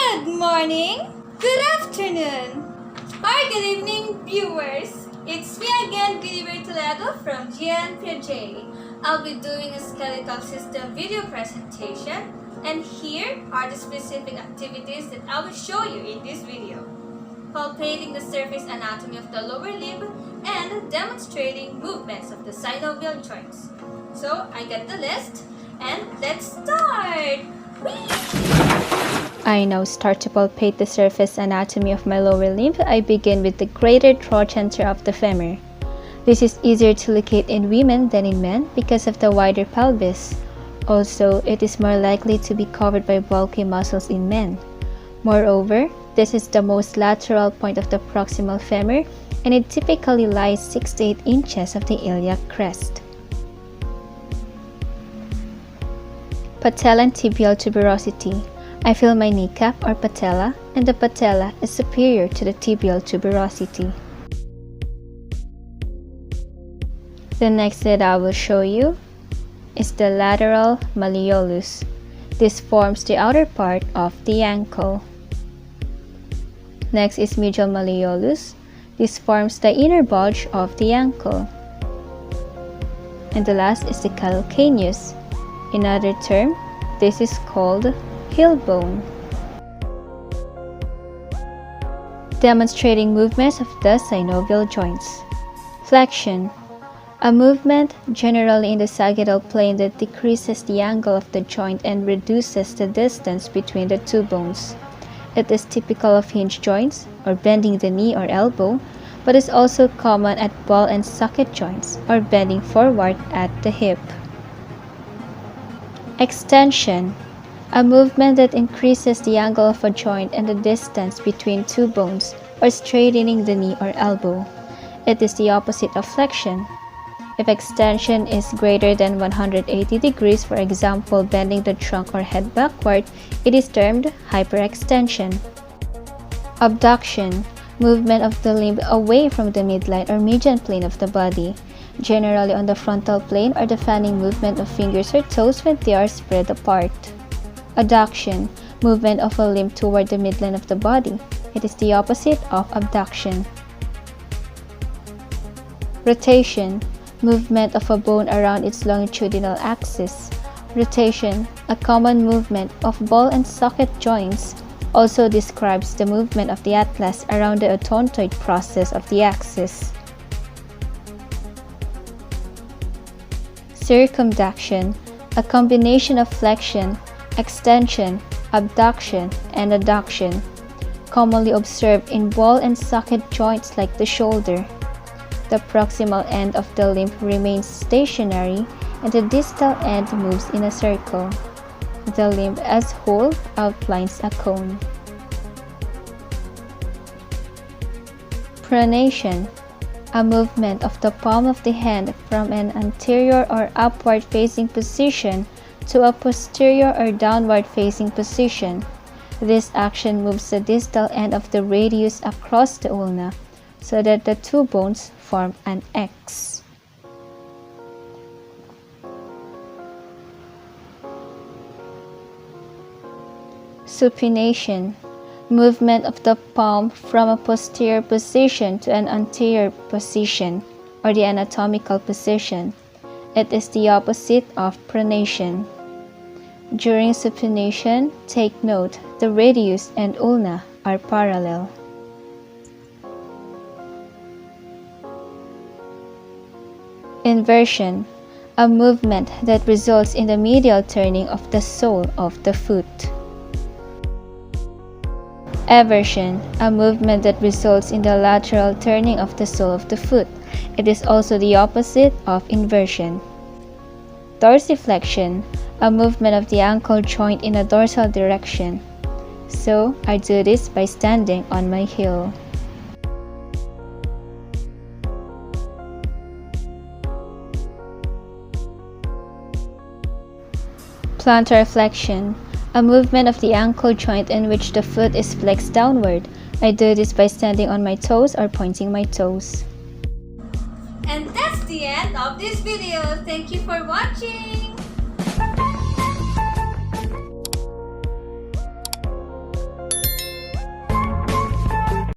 Good morning, good afternoon, or good evening, viewers. It's me again, Gilbert Toledo from GNPJ. I'll be doing a skeletal system video presentation, and here are the specific activities that I will show you in this video. Palpating the surface anatomy of the lower limb and demonstrating movements of the synovial joints. So, I got the list, and let's start! I now start to palpate the surface anatomy of my lower limb. I begin with the greater trochanter of the femur. This is easier to locate in women than in men because of the wider pelvis. Also, it is more likely to be covered by bulky muscles in men. Moreover, this is the most lateral point of the proximal femur, and it typically lies 6 to 8 inches of the iliac crest. Patella and tibial tuberosity. I feel my kneecap or patella, and the patella is superior to the tibial tuberosity. The next that I will show you is the lateral malleolus. This forms the outer part of the ankle. Next is medial malleolus. This forms the inner bulge of the ankle. And the last is the calcaneus. In other term, this is called heel bone. Demonstrating movements of the synovial joints. Flexion. A movement generally in the sagittal plane that decreases the angle of the joint and reduces the distance between the two bones. It is typical of hinge joints or bending the knee or elbow, but is also common at ball and socket joints or bending forward at the hip. Extension. A movement that increases the angle of a joint and the distance between two bones, or straightening the knee or elbow. It is the opposite of flexion. If extension is greater than 180 degrees, for example, bending the trunk or head backward, it is termed hyperextension. Abduction. Movement of the limb away from the midline or median plane of the body, generally on the frontal plane, or the fanning movement of fingers or toes when they are spread apart. Adduction. Movement of a limb toward the midline of the body. It is the opposite of abduction. Rotation. Movement of a bone around its longitudinal axis. Rotation, a common movement of ball and socket joints, also describes the movement of the atlas around the odontoid process of the axis. Circumduction, a combination of flexion, extension, abduction, and adduction, commonly observed in ball and socket joints like the shoulder. The proximal end of the limb remains stationary and the distal end moves in a circle. The limb as whole outlines a cone. Pronation, a movement of the palm of the hand from an anterior or upward facing position to a posterior or downward facing position. This action moves the distal end of the radius across the ulna so that the two bones form an X. Supination, movement of the palm from a posterior position to an anterior position, or the anatomical position. It is the opposite of pronation. During supination, take note, the radius and ulna are parallel. Inversion, a movement that results in the medial turning of the sole of the foot. Eversion, a movement that results in the lateral turning of the sole of the foot. It is also the opposite of inversion. Dorsiflexion, a movement of the ankle joint in a dorsal direction. So, I do this by standing on my heel. Plantar flexion, a movement of the ankle joint in which the foot is flexed downward. I do this by standing on my toes or pointing my toes. And that's the end of this video. Thank you for watching.